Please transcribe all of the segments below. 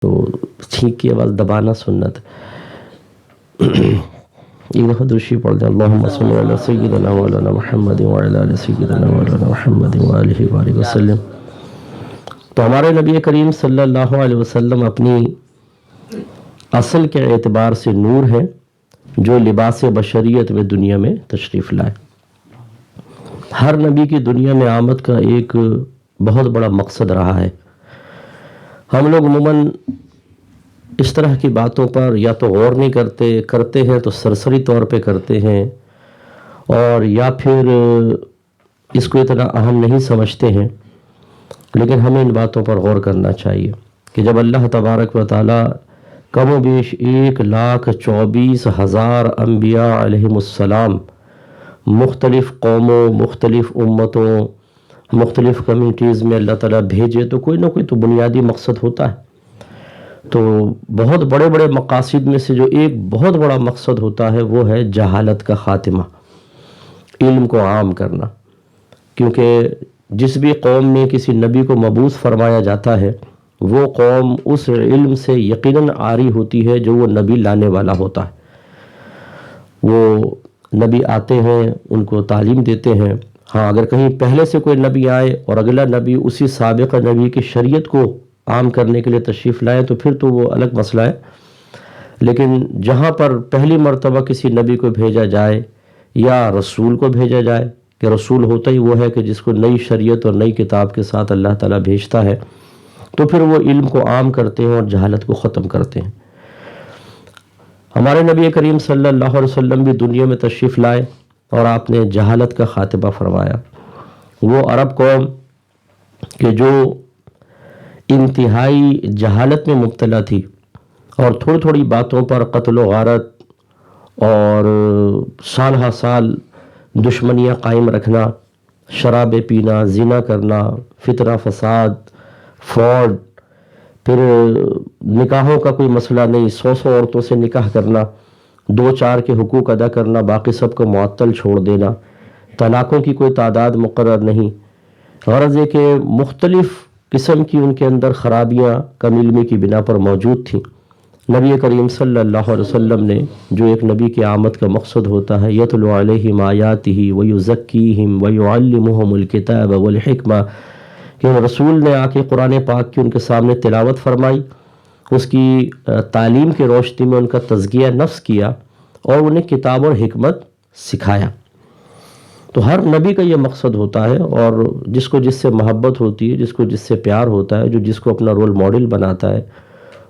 تو چھینک کی آواز دبانا سنت. ایک دفعہ درشی پڑھ دیں. اللہم صلی علی سیدنا مولانا محمد وعلی آل سیدنا مولانا محمد وآلہ وآلہ وسلم. تو ہمارے نبی کریم صلی اللہ علیہ وسلم اپنی اصل کے اعتبار سے نور ہے جو لباس بشریت میں دنیا میں تشریف لائے. ہر نبی کی دنیا میں آمد کا ایک بہت بڑا مقصد رہا ہے. ہم لوگ عموماً اس طرح کی باتوں پر یا تو غور نہیں کرتے ہیں تو سرسری طور پہ کرتے ہیں، اور یا پھر اس کو اتنا اہم نہیں سمجھتے ہیں. لیکن ہمیں ان باتوں پر غور کرنا چاہیے کہ جب اللہ تبارک و تعالیٰ کم و بیش 1,24,000 انبیاء علیہم السلام مختلف قوموں، مختلف امتوں، مختلف کمیونٹیز میں اللہ تعالیٰ بھیجے تو کوئی نہ کوئی تو بنیادی مقصد ہوتا ہے. تو بہت بڑے بڑے مقاصد میں سے جو ایک بہت بڑا مقصد ہوتا ہے وہ ہے جہالت کا خاتمہ، علم کو عام کرنا. کیونکہ جس بھی قوم میں کسی نبی کو مبعوث فرمایا جاتا ہے وہ قوم اس علم سے یقیناً عاری ہوتی ہے جو وہ نبی لانے والا ہوتا ہے. وہ نبی آتے ہیں، ان کو تعلیم دیتے ہیں. ہاں اگر کہیں پہلے سے کوئی نبی آئے اور اگلا نبی اسی سابقہ نبی کی شریعت کو عام کرنے کے لیے تشریف لائے تو پھر تو وہ الگ مسئلہ ہے. لیکن جہاں پر پہلی مرتبہ کسی نبی کو بھیجا جائے یا رسول کو بھیجا جائے، کہ رسول ہوتا ہی وہ ہے کہ جس کو نئی شریعت اور نئی کتاب کے ساتھ اللہ تعالیٰ بھیجتا ہے، تو پھر وہ علم کو عام کرتے ہیں اور جہالت کو ختم کرتے ہیں. ہمارے نبی کریم صلی اللہ علیہ وسلم بھی دنیا میں تشریف لائے اور آپ نے جہالت کا خاتمہ فرمایا. وہ عرب قوم کہ جو انتہائی جہالت میں مبتلا تھی اور تھوڑی تھوڑی باتوں پر قتل و غارت اور سال ہا سال دشمنیاں قائم رکھنا، شرابیں پینا، زنا کرنا، فتنہ فساد، فراڈ، پھر نکاحوں کا کوئی مسئلہ نہیں، 100 عورتوں سے نکاح کرنا، 2-4 کے حقوق ادا کرنا، باقی سب کو معطل چھوڑ دینا، طلاقوں کی کوئی تعداد مقرر نہیں. غرض ہے کہ مختلف قسم کی ان کے اندر خرابیاں کم علمی کی بنا پر موجود تھیں. نبی کریم صلی اللہ علیہ وسلم نے جو ایک نبی کی آمد کا مقصد ہوتا ہے، یتلو علیہم آیاتہ ویزکیہم ویعلمہم الکتاب والحکمہ، کہ رسول نے آ کے قرآن پاک کی ان کے سامنے تلاوت فرمائی، اس کی تعلیم کی روشنی میں ان کا تزکیہ نفس کیا اور انہیں کتاب اور حکمت سکھایا. تو ہر نبی کا یہ مقصد ہوتا ہے، اور جس کو جس سے محبت ہوتی ہے، جس کو جس سے پیار ہوتا ہے، جو جس کو اپنا رول ماڈل بناتا ہے،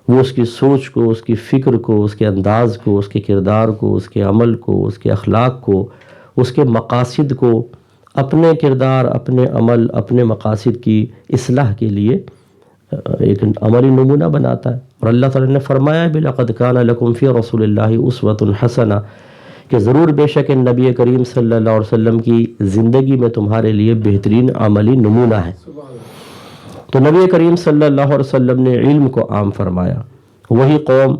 وہ اس کی سوچ کو، اس کی فکر کو، اس کے انداز کو، اس کے کردار کو، اس کے عمل کو، اس کے اخلاق کو، اس کے مقاصد کو، اپنے کردار، اپنے عمل، اپنے مقاصد کی اصلاح کے لیے ایک عملی نمونہ بناتا ہے. اور اللہ تعالیٰ نے فرمایا ہے لَقَدْ كَانَ لَكُمْ فِي رَسُولِ اللَّهِ أُسْوَةٌ حَسَنَةٌ، کہ ضرور بے شک نبی کریم صلی اللہ علیہ وسلم کی زندگی میں تمہارے لیے بہترین عملی نمونہ ہے. تو نبی کریم صلی اللہ علیہ وسلم نے علم کو عام فرمایا. وہی قوم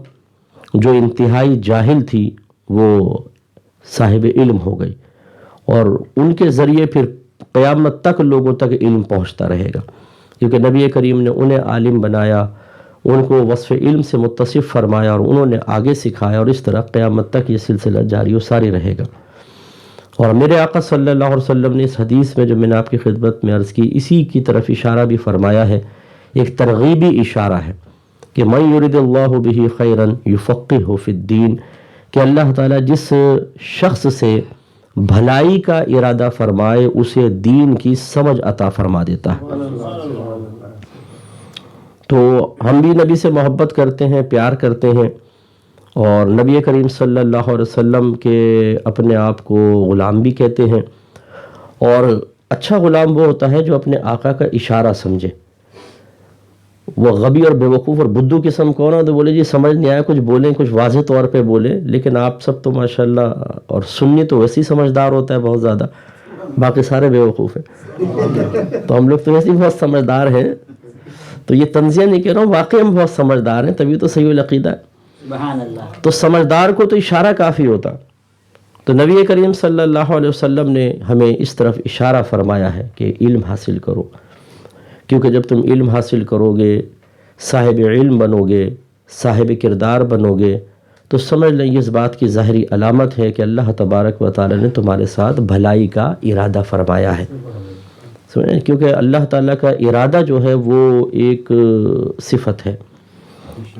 جو انتہائی جاہل تھی وہ صاحب علم ہو گئی، اور ان کے ذریعے پھر قیامت تک لوگوں تک علم پہنچتا رہے گا، کیونکہ نبی کریم نے انہیں عالم بنایا، ان کو وصف علم سے متصف فرمایا اور انہوں نے آگے سکھایا، اور اس طرح قیامت تک یہ سلسلہ جاری و ساری رہے گا. اور میرے آقا صلی اللہ علیہ وسلم نے اس حدیث میں جو میں نے آپ کی خدمت میں عرض کی، اسی کی طرف اشارہ بھی فرمایا ہے. ایک ترغیبی اشارہ ہے کہ من یرد اللہ بہ خیرا یفقہہ فی الدین، کہ اللہ تعالیٰ جس شخص سے بھلائی کا ارادہ فرمائے اسے دین کی سمجھ عطا فرما دیتا ہے. تو ہم بھی نبی سے محبت کرتے ہیں، پیار کرتے ہیں، اور نبی کریم صلی اللہ علیہ وسلم کے اپنے آپ کو غلام بھی کہتے ہیں. اور اچھا غلام وہ ہوتا ہے جو اپنے آقا کا اشارہ سمجھے. وہ غبی اور بیوقوف اور بدھو قسم کون ہے تو بولے جی سمجھ نہیں آیا، کچھ بولیں، کچھ واضح طور پہ بولے. لیکن آپ سب تو ماشاءاللہ، اور سنی تو ویسے ہی سمجھدار ہوتا ہے بہت زیادہ، باقی سارے بیوقوف ہیں. تو ہم لوگ تو ویسے ہی بہت سمجھدار ہیں. تو یہ تنزیہ نہیں کہہ رہا ہوں، واقعی ہم بہت سمجھدار ہیں، تبھی تو صحیح العقیدہ ہے. سبحان اللہ. تو سمجھدار کو تو اشارہ کافی ہوتا. تو نبی کریم صلی اللہ علیہ وسلم نے ہمیں اس طرف اشارہ فرمایا ہے کہ علم حاصل کرو، کیونکہ جب تم علم حاصل کرو گے، صاحب علم بنو گے، صاحب کردار بنو گے، تو سمجھ لیں یہ اس بات کی ظاہری علامت ہے کہ اللہ تبارک و تعالی نے تمہارے ساتھ بھلائی کا ارادہ فرمایا ہے. سمجھیں، کیونکہ اللہ تعالیٰ کا ارادہ جو ہے وہ ایک صفت ہے.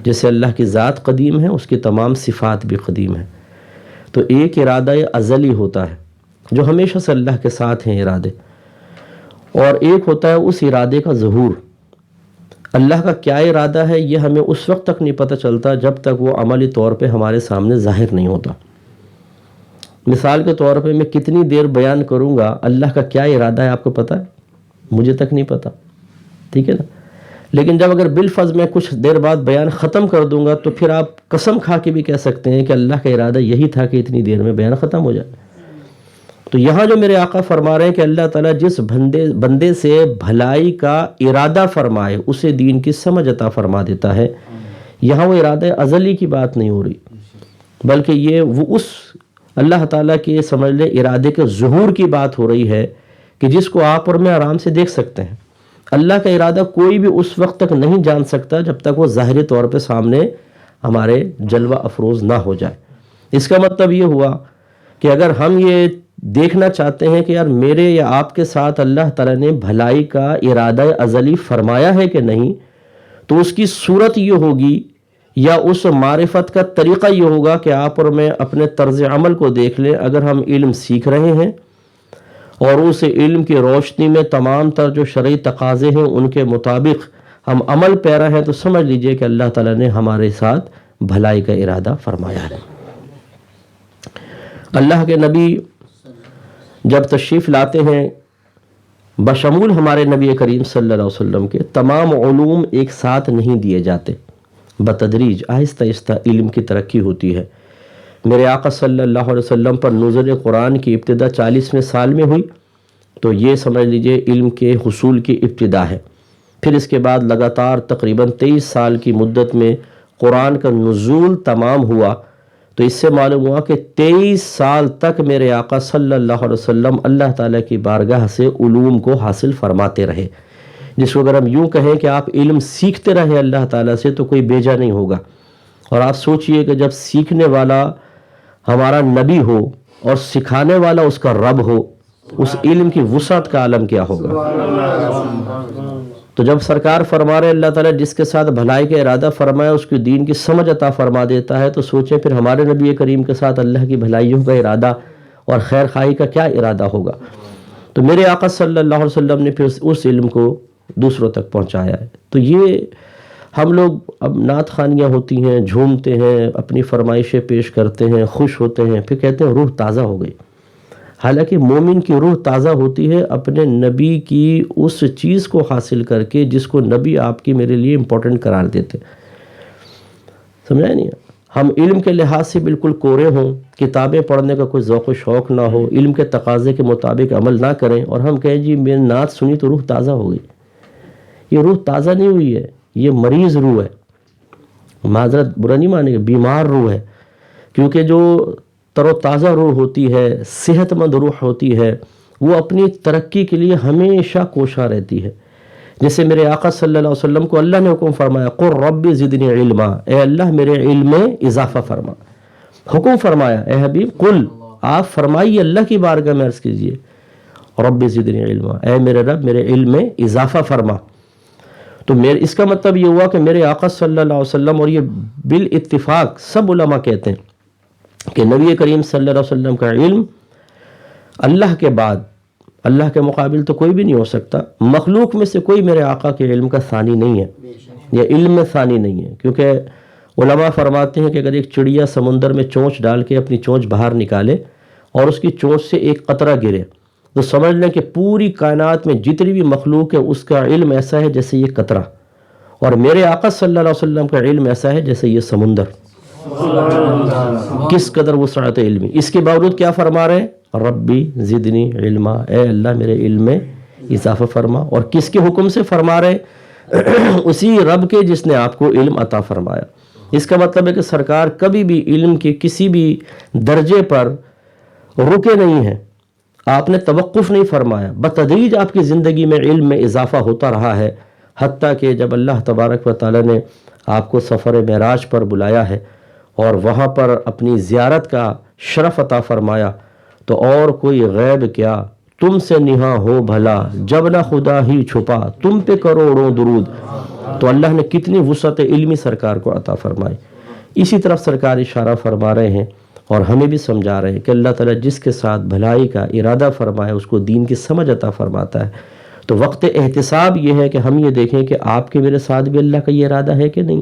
جیسے اللہ کی ذات قدیم ہے، اس کی تمام صفات بھی قدیم ہیں. تو ایک ارادہ ازلی ہوتا ہے جو ہمیشہ سے اللہ کے ساتھ ہیں ارادے، اور ایک ہوتا ہے اس ارادے کا ظہور. اللہ کا کیا ارادہ ہے یہ ہمیں اس وقت تک نہیں پتہ چلتا جب تک وہ عملی طور پہ ہمارے سامنے ظاہر نہیں ہوتا. مثال کے طور پہ میں کتنی دیر بیان کروں گا اللہ کا کیا ارادہ ہے آپ کو پتہ ہے؟ مجھے تک نہیں پتہ، ٹھیک ہے نا. لیکن جب اگر بالفظ میں کچھ دیر بعد بیان ختم کر دوں گا تو پھر آپ قسم کھا کے بھی کہہ سکتے ہیں کہ اللہ کا ارادہ یہی تھا کہ اتنی دیر میں بیان ختم ہو جائے. تو یہاں جو میرے آقا فرما رہے ہیں کہ اللہ تعالیٰ جس بندے سے بھلائی کا ارادہ فرمائے اسے دین کی سمجھ عطا فرما دیتا ہے. یہاں وہ ارادہ ازلی کی بات نہیں ہو رہی، بلکہ یہ وہ اس اللہ تعالیٰ کے سمجھ لے ارادے کے ظہور کی بات ہو رہی ہے کہ جس کو آپ اور میں آرام سے دیکھ سکتے ہیں. اللہ کا ارادہ کوئی بھی اس وقت تک نہیں جان سکتا جب تک وہ ظاہری طور پہ سامنے ہمارے جلوہ افروز نہ ہو جائے. اس کا مطلب یہ ہوا کہ اگر ہم یہ دیکھنا چاہتے ہیں کہ یار میرے یا آپ کے ساتھ اللہ تعالیٰ نے بھلائی کا ارادہ ازلی فرمایا ہے کہ نہیں، تو اس کی صورت یہ ہوگی یا اس معرفت کا طریقہ یہ ہوگا کہ آپ اور میں اپنے طرز عمل کو دیکھ لیں. اگر ہم علم سیکھ رہے ہیں اور اس علم کی روشنی میں تمام تر جو شرعی تقاضے ہیں ان کے مطابق ہم عمل پیرا ہیں، تو سمجھ لیجئے کہ اللہ تعالیٰ نے ہمارے ساتھ بھلائی کا ارادہ فرمایا ہے. اللہ کے نبی جب تشریف لاتے ہیں، بشمول ہمارے نبی کریم صلی اللہ علیہ وسلم کے تمام علوم ایک ساتھ نہیں دیے جاتے، بتدریج آہستہ آہستہ علم کی ترقی ہوتی ہے. میرے آقا صلی اللہ علیہ وسلم پر نزول قرآن کی ابتدا 40ویں سال میں ہوئی، تو یہ سمجھ لیجئے علم کے حصول کی ابتدا ہے. پھر اس کے بعد لگاتار تقریباً 23 سال کی مدت میں قرآن کا نزول تمام ہوا. تو اس سے معلوم ہوا کہ 23 سال تک میرے آقا صلی اللہ علیہ وسلم اللہ تعالیٰ کی بارگاہ سے علوم کو حاصل فرماتے رہے. جس کو اگر ہم یوں کہیں کہ آپ علم سیکھتے رہے اللہ تعالیٰ سے تو کوئی بیجا نہیں ہوگا. اور آپ سوچئے کہ جب سیکھنے والا ہمارا نبی ہو اور سکھانے والا اس کا رب ہو، اس علم کی وسعت کا عالم کیا ہوگا. تو جب سرکار فرما رہے اللہ تعالیٰ جس کے ساتھ بھلائی کا ارادہ فرمایا اس کی دین کی سمجھ عطا فرما دیتا ہے، تو سوچیں پھر ہمارے نبی کریم کے ساتھ اللہ کی بھلائیوں کا ارادہ اور خیر خواہی کا کیا ارادہ ہوگا. تو میرے آقا صلی اللہ علیہ وسلم نے پھر اس علم کو دوسروں تک پہنچایا ہے. تو یہ ہم لوگ اب نعت خوانیاں ہوتی ہیں، جھومتے ہیں، اپنی فرمائشیں پیش کرتے ہیں، خوش ہوتے ہیں، پھر کہتے ہیں روح تازہ ہو گئی. حالانکہ مومن کی روح تازہ ہوتی ہے اپنے نبی کی اس چیز کو حاصل کر کے جس کو نبی آپ کی میرے لیے امپورٹنٹ قرار دیتے. سمجھا نہیں؟ ہم علم کے لحاظ سے بالکل کورے ہوں، کتابیں پڑھنے کا کوئی ذوق و شوق نہ ہو، علم کے تقاضے کے مطابق عمل نہ کریں، اور ہم کہیں جی میں نے نعت سنی تو روح تازہ ہو گئی. یہ روح تازہ نہیں ہوئی ہے، یہ مریض روح ہے. معذرت برا نہیں مانیں گے، بیمار روح ہے. کیونکہ جو تر و تازہ روح ہوتی ہے، صحت مند روح ہوتی ہے، وہ اپنی ترقی کے لیے ہمیشہ کوشاں رہتی ہے. جیسے میرے آقا صلی اللہ علیہ وسلم کو اللہ نے حکم فرمایا قل رب زدنی علما، اے اللہ میرے علم میں اضافہ فرما. حکم فرمایا اے حبیب قل، آپ فرمائیے اللہ کی بارگاہ میں عرض کیجئے رب زدنی علما، اے میرے رب میرے علم میں اضافہ فرما. تو اس کا مطلب یہ ہوا کہ میرے آقا صلی اللہ علیہ وسلم، اور یہ بالاتفاق سب علماء کہتے ہیں کہ نبی کریم صلی اللہ علیہ وسلم کا علم اللہ کے بعد، اللہ کے مقابل تو کوئی بھی نہیں ہو سکتا. مخلوق میں سے کوئی میرے آقا کے علم کا ثانی نہیں ہے، یا علم میں ثانی نہیں ہے. کیونکہ علماء فرماتے ہیں کہ اگر ایک چڑیا سمندر میں چونچ ڈال کے اپنی چونچ باہر نکالے اور اس کی چونچ سے ایک قطرہ گرے تو سمجھ لیں کہ پوری کائنات میں جتنی بھی مخلوق ہے اس کا علم ایسا ہے جیسے یہ قطرہ، اور میرے آقا صلی اللہ علیہ وسلم کا علم ایسا ہے جیسے یہ سمندر. کس قدر وسعت علمی. اس کے باوجود کیا فرما رہے ہیں ربی زدنی علما، اے اللہ میرے علم میں اضافہ فرما. اور کس کے حکم سے فرما رہے ہیں؟ اسی رب کے جس نے آپ کو علم عطا فرمایا. اس کا مطلب ہے کہ سرکار کبھی بھی علم کے کسی بھی درجے پر رکے نہیں ہیں، آپ نے توقف نہیں فرمایا. بتدریج آپ کی زندگی میں علم میں اضافہ ہوتا رہا ہے. حتیٰ کہ جب اللہ تبارک و تعالیٰ نے آپ کو سفر معراج پر بلایا ہے اور وہاں پر اپنی زیارت کا شرف عطا فرمایا، تو اور کوئی غیب کیا تم سے نہاں ہو بھلا، جب نہ خدا ہی چھپا تم پہ کروڑوں درود۔ تو اللہ نے کتنی وسعت علمی سرکار کو عطا فرمائی۔ اسی طرف سرکار اشارہ فرما رہے ہیں اور ہمیں بھی سمجھا رہے ہیں کہ اللہ تعالیٰ جس کے ساتھ بھلائی کا ارادہ فرمائے اس کو دین کی سمجھ عطا فرماتا ہے۔ تو وقت احتساب یہ ہے کہ ہم یہ دیکھیں کہ آپ کے میرے ساتھ بھی اللہ کا یہ ارادہ ہے کہ نہیں۔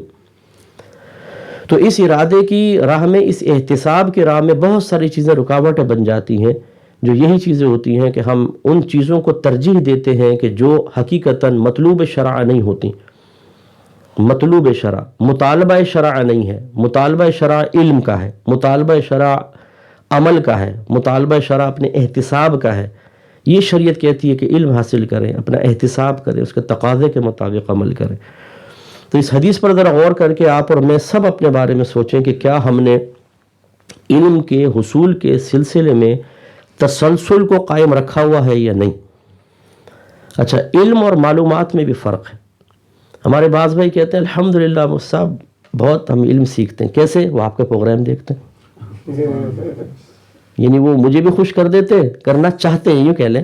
تو اس ارادے کی راہ میں، اس احتساب کی راہ میں بہت ساری چیزیں رکاوٹیں بن جاتی ہیں، جو یہی چیزیں ہوتی ہیں کہ ہم ان چیزوں کو ترجیح دیتے ہیں کہ جو حقیقتاً مطلوب شرع نہیں ہوتی۔ مطلوب شرع، مطالبہ شرع نہیں ہے، مطالبہ شرع علم کا ہے، مطالبہ شرع عمل کا ہے، مطالبہ شرع اپنے احتساب کا ہے۔ یہ شریعت کہتی ہے کہ علم حاصل کریں، اپنا احتساب کریں، اس کے تقاضے کے مطابق عمل کریں۔ تو اس حدیث پر ذرا غور کر کے آپ اور میں سب اپنے بارے میں سوچیں کہ کیا ہم نے علم کے حصول کے سلسلے میں تسلسل کو قائم رکھا ہوا ہے یا نہیں۔ اچھا، علم اور معلومات میں بھی فرق ہے۔ ہمارے بعض بھائی کہتے ہیں الحمدللہ مفتی صاحب بہت ہم علم سیکھتے ہیں۔ کیسے؟ وہ آپ کا پروگرام دیکھتے ہیں، یعنی وہ مجھے بھی خوش کر دیتے، کرنا چاہتے ہیں، یوں کہہ لیں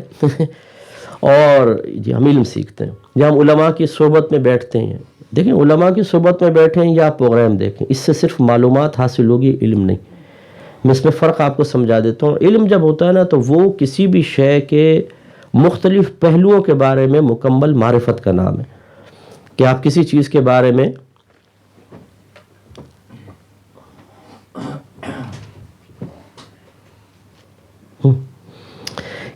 اور جی ہم علم سیکھتے ہیں۔ جب ہم علماء کی صحبت میں بیٹھتے ہیں، دیکھیں علماء کی صحبت میں بیٹھیں یا آپ پروگرام دیکھیں، اس سے صرف معلومات حاصل ہوگی، علم نہیں۔ میں اس میں فرق آپ کو سمجھا دیتا ہوں۔ علم جب ہوتا ہے نا تو وہ کسی بھی شے کے مختلف پہلوؤں کے بارے میں مکمل معرفت کا نام ہے، کہ آپ کسی چیز کے بارے میں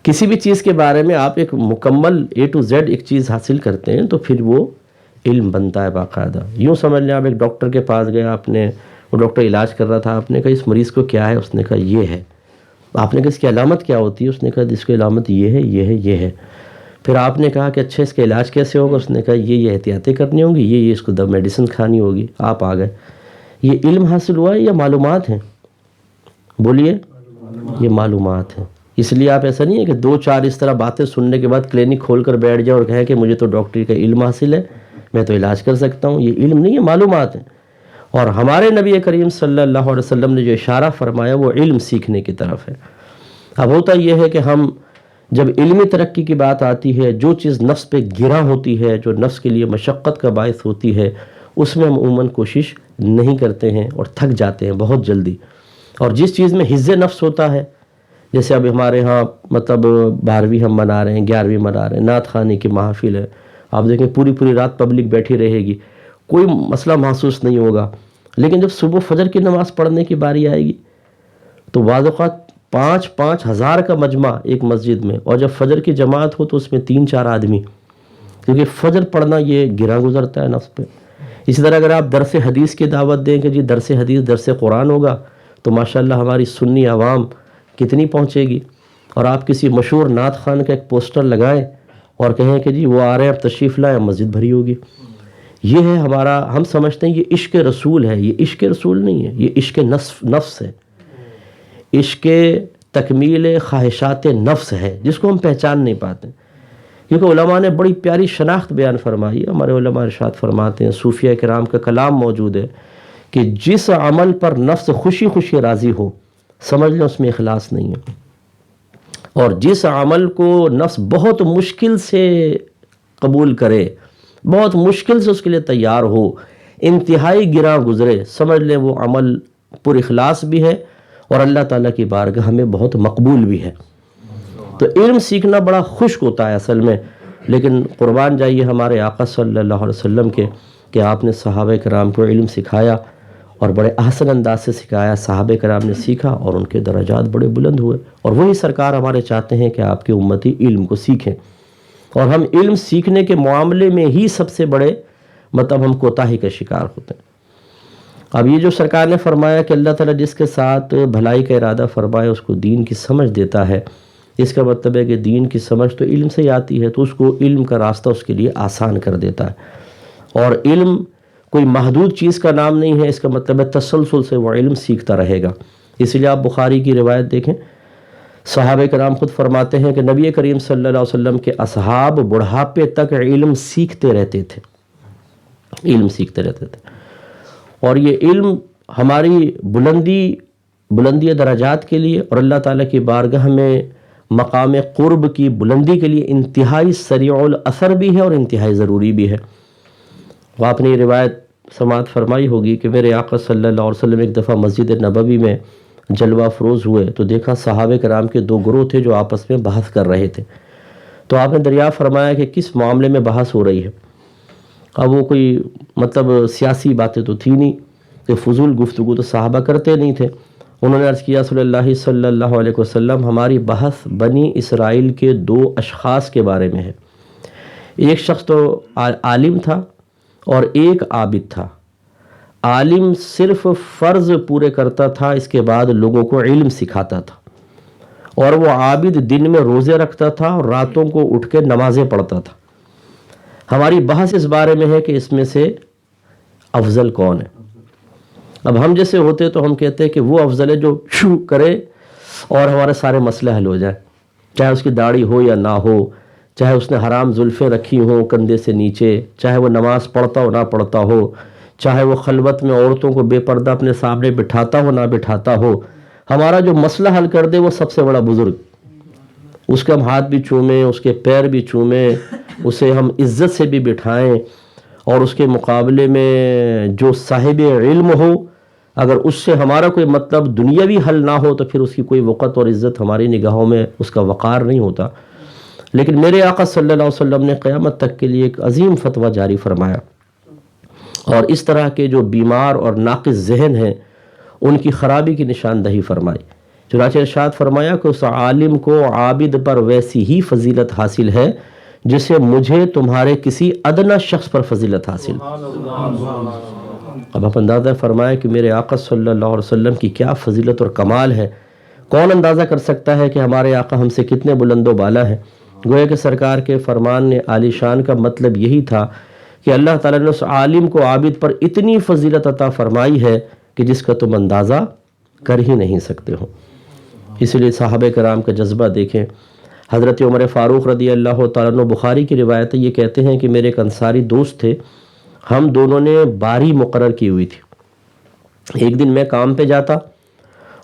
کسی بھی چیز کے بارے میں آپ ایک مکمل A to Z ایک چیز حاصل کرتے ہیں تو پھر وہ علم بنتا ہے باقاعدہ۔ یوں سمجھ لیں آپ ایک ڈاکٹر کے پاس گئے، آپ نے، وہ ڈاکٹر علاج کر رہا تھا، آپ نے کہا اس مریض کو کیا ہے، اس نے کہا یہ ہے۔ آپ نے کہا اس کی علامت کیا ہوتی ہے، اس نے کہا اس کی علامت یہ ہے، یہ ہے، یہ ہے۔ پھر آپ نے کہا کہ اچھا اس کا علاج کیسے ہوگا، اس نے کہا یہ احتیاطیں کرنی ہوں گی، یہ اس کو میڈیسن کھانی ہوگی۔ آپ آ گئے۔ یہ علم حاصل ہوا ہے یا معلومات ہیں؟ بولیے، یہ معلومات ہیں۔ اس لیے آپ ایسا نہیں ہے کہ دو چار اس طرح باتیں سننے کے بعد کلینک کھول کر بیٹھ جاؤ اور کہیں کہ مجھے تو ڈاکٹری کا علم حاصل ہے، میں تو علاج کر سکتا ہوں۔ یہ علم نہیں ہے، معلومات ہیں۔ اور ہمارے نبی کریم صلی اللہ علیہ وسلم نے جو اشارہ فرمایا وہ علم سیکھنے کی طرف ہے۔ اب ہوتا یہ ہے کہ ہم جب علمی ترقی کی بات آتی ہے، جو چیز نفس پہ گرا ہوتی ہے، جو نفس کے لیے مشقت کا باعث ہوتی ہے، اس میں ہم عموماً کوشش نہیں کرتے ہیں اور تھک جاتے ہیں بہت جلدی۔ اور جس چیز میں حظ نفس ہوتا ہے، جیسے اب ہمارے ہاں مطلب 12ویں ہم منا رہے ہیں، 11ویں منا رہے ہیں، نعت خوانی کی محافل ہے، آپ دیکھیں پوری پوری رات پبلک بیٹھی رہے گی، کوئی مسئلہ محسوس نہیں ہوگا۔ لیکن جب صبح فجر کی نماز پڑھنے کی باری آئے گی تو بعض اوقات 5,000 ہزار کا مجمع ایک مسجد میں، اور جب فجر کی جماعت ہو تو اس میں 3-4 آدمی، کیونکہ فجر پڑھنا یہ گرا گزرتا ہے نفس پہ۔ اسی طرح اگر آپ درس حدیث کی دعوت دیں کہ جی درس حدیث، درس قرآن ہوگا، تو ماشاءاللہ ہماری سنی عوام کتنی پہنچے گی۔ اور آپ کسی مشہور نعت خوان کا ایک پوسٹر لگائیں اور کہیں کہ جی وہ آ رہے ہیں اب تشریف لائیں، مسجد بھری ہوگی۔ یہ ہے ہمارا، ہم سمجھتے ہیں یہ عشق رسول ہے، یہ عشق رسول نہیں ہے، یہ عشق نفس ہے، عشق تکمیل خواہشات نفس ہے، جس کو ہم پہچان نہیں پاتے۔ کیونکہ علماء نے بڑی پیاری شناخت بیان فرمائی ہے۔ ہمارے علماء ارشاد فرماتے ہیں، صوفیہ کرام کا کلام موجود ہے کہ جس عمل پر نفس خوشی خوشی راضی ہو، سمجھ لیں اس میں اخلاص نہیں ہے۔ اور جس عمل کو نفس بہت مشکل سے قبول کرے، بہت مشکل سے اس کے لیے تیار ہو، انتہائی گراں گزرے، سمجھ لیں وہ عمل پر اخلاص بھی ہے اور اللہ تعالیٰ کی بارگاہ میں بہت مقبول بھی ہے۔ تو علم سیکھنا بڑا خشک ہوتا ہے اصل میں، لیکن قربان جائیے ہمارے آقا صلی اللہ علیہ وسلم کے کہ آپ نے صحابہ کرام کو علم سکھایا اور بڑے احسن انداز سے سکھایا۔ صحابہ کرام نے سیکھا اور ان کے درجات بڑے بلند ہوئے، اور وہی سرکار ہمارے چاہتے ہیں کہ آپ کے امتی علم کو سیکھیں، اور ہم علم سیکھنے کے معاملے میں ہی سب سے بڑے مطلب ہم کوتاہی کا شکار ہوتے ہیں۔ اب یہ جو سرکار نے فرمایا کہ اللہ تعالیٰ جس کے ساتھ بھلائی کا ارادہ فرمائے اس کو دین کی سمجھ دیتا ہے، اس کا مطلب ہے کہ دین کی سمجھ تو علم سے ہی آتی ہے، تو اس کو علم کا راستہ اس کے لیے آسان کر دیتا ہے۔ اور علم کوئی محدود چیز کا نام نہیں ہے، اس کا مطلب ہے تسلسل سے وہ علم سیکھتا رہے گا۔ اس لیے آپ بخاری کی روایت دیکھیں، صحابہ کرام خود فرماتے ہیں کہ نبی کریم صلی اللہ علیہ وسلم کے اصحاب بڑھاپے تک علم سیکھتے رہتے تھے، علم سیکھتے رہتے تھے، اور یہ علم ہماری بلندی درجات کے لیے اور اللہ تعالیٰ کی بارگاہ میں مقام قرب کی بلندی کے لیے انتہائی سریع الاثر بھی ہے اور انتہائی ضروری بھی ہے۔ وہ آپ نے یہ روایت سماعت فرمائی ہوگی کہ میرے آقا صلی اللہ علیہ وسلم ایک دفعہ مسجد نبوی میں جلوہ افروز ہوئے تو دیکھا صحابہ کرام کے دو گروہ تھے جو آپس میں بحث کر رہے تھے۔ تو آپ نے دریافت فرمایا کہ کس معاملے میں بحث ہو رہی ہے؟ اب وہ کوئی سیاسی باتیں تو تھی نہیں، کہ فضول گفتگو تو صحابہ کرتے نہیں تھے۔ انہوں نے عرض کیا صلی اللہ علیہ وسلم، ہماری بحث بنی اسرائیل کے دو اشخاص کے بارے میں ہے، ایک شخص تو عالم تھا اور ایک عابد تھا۔ عالم صرف فرض پورے کرتا تھا، اس کے بعد لوگوں کو علم سکھاتا تھا، اور وہ عابد دن میں روزے رکھتا تھا اور راتوں کو اٹھ کے نمازیں پڑھتا تھا۔ ہماری بحث اس بارے میں ہے کہ اس میں سے افضل کون ہے؟ اب ہم جیسے ہوتے تو ہم کہتے ہیں کہ وہ افضل ہے جو شو کرے اور ہمارے سارے مسئلے حل ہو جائیں، چاہے اس کی داڑھی ہو یا نہ ہو، چاہے اس نے حرام زلفیں رکھی ہوں کندھے سے نیچے، چاہے وہ نماز پڑھتا ہو نہ پڑھتا ہو، چاہے وہ خلوت میں عورتوں کو بے پردہ اپنے سامنے بٹھاتا ہو نہ بٹھاتا ہو، ہمارا جو مسئلہ حل کر دے وہ سب سے بڑا بزرگ۔ اس کے ہم ہاتھ بھی چومیں، اس کے پیر بھی چومیں، اسے ہم عزت سے بھی بٹھائیں، اور اس کے مقابلے میں جو صاحب علم ہو، اگر اس سے ہمارا کوئی مطلب دنیاوی حل نہ ہو تو پھر اس کی کوئی وقت اور عزت ہماری نگاہوں میں اس کا وقار نہیں ہوتا۔ لیکن میرے آقا صلی اللہ علیہ وسلم نے قیامت تک کے لیے ایک عظیم فتویٰ جاری فرمایا، اور اس طرح کے جو بیمار اور ناقص ذہن ہیں ان کی خرابی کی نشاندہی فرمائی۔ چنانچہ ارشاد فرمایا کہ اس عالم کو عابد پر ویسی ہی فضیلت حاصل ہے جسے مجھے تمہارے کسی ادنا شخص پر فضیلت حاصل۔ اب آپ اندازہ فرمائیں کہ میرے آقا صلی اللہ علیہ وسلم کی کیا فضیلت اور کمال ہے۔ کون اندازہ کر سکتا ہے کہ ہمارے آقا ہم سے کتنے بلند و بالا ہیں؟ گویا کہ سرکار کے فرمان نے عالی شان کا مطلب یہی تھا کہ اللہ تعالیٰ نے اس عالم کو عابد پر اتنی فضیلت عطا فرمائی ہے کہ جس کا تم اندازہ کر ہی نہیں سکتے ہو۔ اس لیے صحابہ کرام کا جذبہ دیکھیں۔ حضرت عمر فاروق رضی اللہ تعالیٰ عنہ، بخاری کی روایت ہے، یہ کہتے ہیں کہ میرے ایک انصاری دوست تھے، ہم دونوں نے باری مقرر کی ہوئی تھی۔ ایک دن میں کام پہ جاتا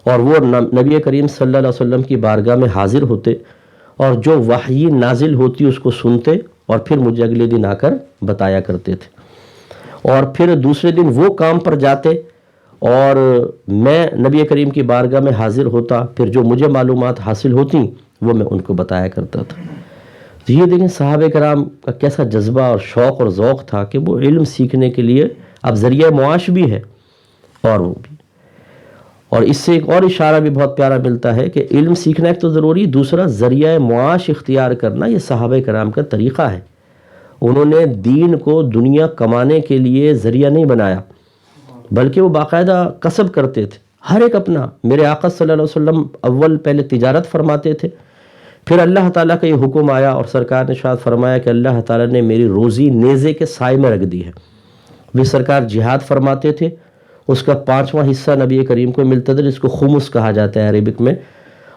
اور وہ نبی کریم صلی اللہ علیہ وسلم کی بارگاہ میں حاضر ہوتے اور جو وحی نازل ہوتی اس کو سنتے اور پھر مجھے اگلے دن آ کر بتایا کرتے تھے، اور پھر دوسرے دن وہ کام پر جاتے اور میں نبی کریم کی بارگاہ میں حاضر ہوتا، پھر جو مجھے معلومات حاصل ہوتی وہ میں ان کو بتایا کرتا تھا۔ تو یہ دیکھیں صحابہ کرام کا کیسا جذبہ اور شوق اور ذوق تھا کہ وہ علم سیکھنے کے لیے اب ذریعہ معاش بھی ہے اور وہ بھی۔ اور اس سے ایک اور اشارہ بھی بہت پیارا ملتا ہے کہ علم سیکھنا ایک تو ضروری، دوسرا ذریعہ معاش اختیار کرنا یہ صحابہ کرام کا طریقہ ہے۔ انہوں نے دین کو دنیا کمانے کے لیے ذریعہ نہیں بنایا، بلکہ وہ باقاعدہ کسب کرتے تھے، ہر ایک اپنا۔ میرے آقا صلی اللہ علیہ وسلم اول پہلے تجارت فرماتے تھے، پھر اللہ تعالیٰ کا یہ حکم آیا اور سرکار نے ارشاد فرمایا کہ اللہ تعالیٰ نے میری روزی نیزے کے سائے میں رکھ دی ہے۔ وہ سرکار جہاد فرماتے تھے، اس کا 5واں حصہ نبی کریم کو ملتا تھا، جس کو خمس کہا جاتا ہے عربک میں،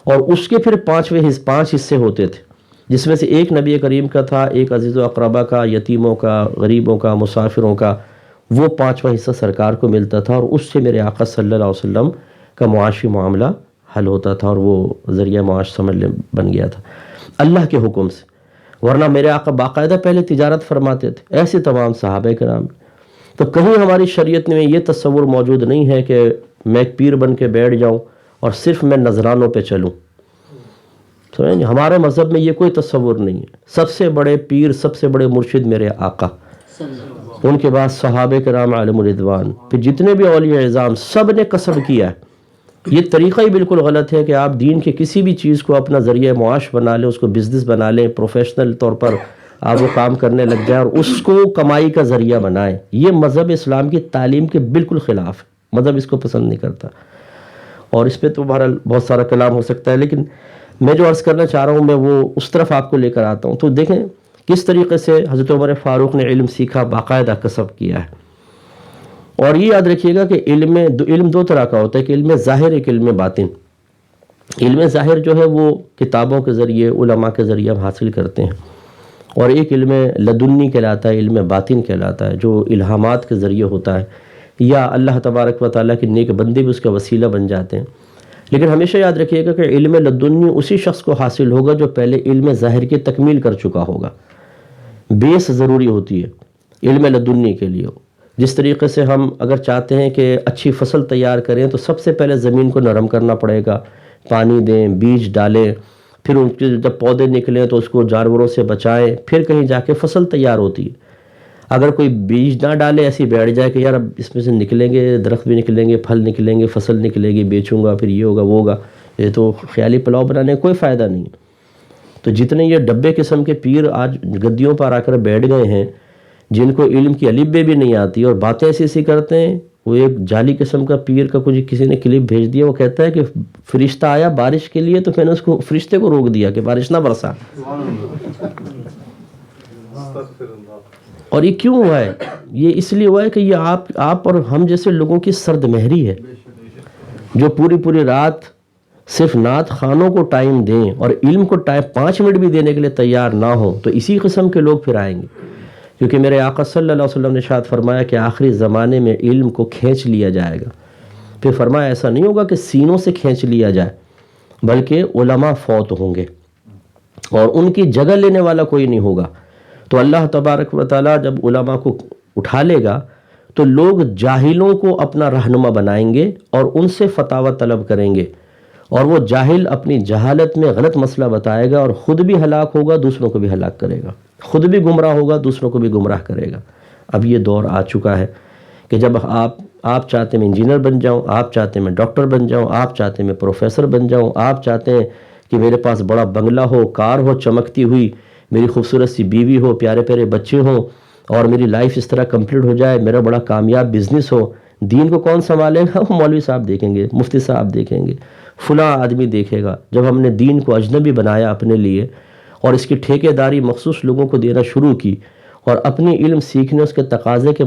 اور اس کے پھر 5 حصے ہوتے تھے، جس میں سے ایک نبی کریم کا تھا، ایک عزیز و اقربا کا، یتیموں کا، غریبوں کا، مسافروں کا، وہ 5واں حصہ سرکار کو ملتا تھا، اور اس سے میرے آقا صلی اللہ علیہ وسلم کا معاشی معاملہ حل ہوتا تھا اور وہ ذریعہ معاش سمجھ لیں بن گیا تھا اللہ کے حکم سے۔ ورنہ میرے آقا باقاعدہ پہلے تجارت فرماتے تھے، ایسے تمام صحابہ کرام۔ تو کہیں ہماری شریعت میں یہ تصور موجود نہیں ہے کہ میں ایک پیر بن کے بیٹھ جاؤں اور صرف میں نذرانوں پہ چلوں۔ سمجھیں، ہمارے مذہب میں یہ کوئی تصور نہیں ہے۔ سب سے بڑے پیر، سب سے بڑے مرشد میرے آقا، ان کے بعد صحابہ کرام علیہم الرضوان، پھر جتنے بھی اولیاء اعظام، سب نے کسب کیا ہے۔ یہ طریقہ ہی بالکل غلط ہے کہ آپ دین کے کسی بھی چیز کو اپنا ذریعہ معاش بنا لیں، اس کو بزنس بنا لیں، پروفیشنل طور پر آپ وہ کام کرنے لگ جائیں اور اس کو کمائی کا ذریعہ بنائیں۔ یہ مذہب اسلام کی تعلیم کے بالکل خلاف ہے، مذہب اس کو پسند نہیں کرتا، اور اس پہ تو بہرحال بہت سارا کلام ہو سکتا ہے، لیکن میں جو عرض کرنا چاہ رہا ہوں میں وہ اس طرف آپ کو لے کر آتا ہوں۔ تو دیکھیں کس طریقے سے حضرت عمر فاروق نے علم سیکھا، باقاعدہ کسب کیا ہے۔ اور یہ یاد رکھیے گا کہ علم دو طرح کا ہوتا ہے، کہ علم ظاہر، ایک علم باطن۔ علم ظاہر جو ہے وہ کتابوں کے ذریعے، علماء کے ذریعے ہم حاصل کرتے ہیں، اور ایک علم لدنی کہلاتا ہے، علم باطن کہلاتا ہے، جو الہامات کے ذریعے ہوتا ہے، یا اللہ تبارک و تعالیٰ کے نیک بندے بھی اس کا وسیلہ بن جاتے ہیں۔ لیکن ہمیشہ یاد رکھیے گا کہ علم لدنی اسی شخص کو حاصل ہوگا جو پہلے علم ظاہر کی تکمیل کر چکا ہوگا۔ بیس ضروری ہوتی ہے علم لدنی کے لیے۔ جس طریقے سے ہم اگر چاہتے ہیں کہ اچھی فصل تیار کریں تو سب سے پہلے زمین کو نرم کرنا پڑے گا، پانی دیں، بیج ڈالیں، پھر ان کے جب پودے نکلیں تو اس کو جانوروں سے بچائیں، پھر کہیں جا کے فصل تیار ہوتی ہے۔ اگر کوئی بیج نہ ڈالے، ایسی بیٹھ جائے کہ یار اب اس میں سے نکلیں گے، درخت بھی نکلیں گے، پھل نکلیں گے، فصل نکلے گی، بیچوں گا، پھر یہ ہوگا وہ ہوگا، یہ تو خیالی پلاؤ بنانے کا کوئی فائدہ نہیں۔ تو جتنے یہ ڈبے قسم کے پیر آج گدیوں پر آ کر بیٹھ گئے ہیں، جن کو علم کی الف بے بھی نہیں آتی اور باتیں ایسی ایسی کرتے ہیں، وہ ایک جعلی قسم کا پیر کا کچھ کسی نے کلپ بھیج دیا، وہ کہتا ہے کہ فرشتہ آیا بارش کے لیے تو میں نے اس کو فرشتے کو روک دیا کہ بارش نہ برسا۔ اور یہ کیوں ہوا ہے؟ یہ اس لیے ہوا ہے کہ یہ آپ اور ہم جیسے لوگوں کی سرد مہری ہے، جو پوری رات صرف نعت خانوں کو ٹائم دیں اور علم کو ٹائم 5 منٹ بھی دینے کے لیے تیار نہ ہو، تو اسی قسم کے لوگ پھر آئیں گے۔ کیونکہ میرے آقا صلی اللہ علیہ وسلم نے ارشاد فرمایا کہ آخری زمانے میں علم کو کھینچ لیا جائے گا۔ پھر فرمایا ایسا نہیں ہوگا کہ سینوں سے کھینچ لیا جائے، بلکہ علماء فوت ہوں گے اور ان کی جگہ لینے والا کوئی نہیں ہوگا۔ تو اللہ تبارک و تعالیٰ جب علماء کو اٹھا لے گا تو لوگ جاہلوں کو اپنا رہنما بنائیں گے اور ان سے فتاوی طلب کریں گے، اور وہ جاہل اپنی جہالت میں غلط مسئلہ بتائے گا اور خود بھی ہلاک ہوگا، دوسروں کو بھی ہلاک کرے گا، خود بھی گمراہ ہوگا، دوسروں کو بھی گمراہ کرے گا۔ اب یہ دور آ چکا ہے کہ جب آپ چاہتے ہیں میں انجینئر بن جاؤں، آپ چاہتے ہیں میں ڈاکٹر بن جاؤں، آپ چاہتے ہیں میں پروفیسر بن جاؤں، آپ چاہتے ہیں کہ میرے پاس بڑا بنگلہ ہو، کار ہو چمکتی ہوئی، میری خوبصورت سی بیوی ہو، پیارے پیارے بچے ہوں، اور میری لائف اس طرح کمپلیٹ ہو جائے، میرا بڑا کامیاب بزنس ہو۔ دین کو کون سنبھالے گا؟ وہ مولوی صاحب دیکھیں گے، مفتی صاحب دیکھیں گے، فلاں آدمی دیکھے گا۔ جب ہم نے دین کو اجنبی بنایا اپنے لیے اور اس کی ٹھیکے داری مخصوص لوگوں کو دینا شروع کی اور اپنی علم سیکھنے اس کے تقاضے کے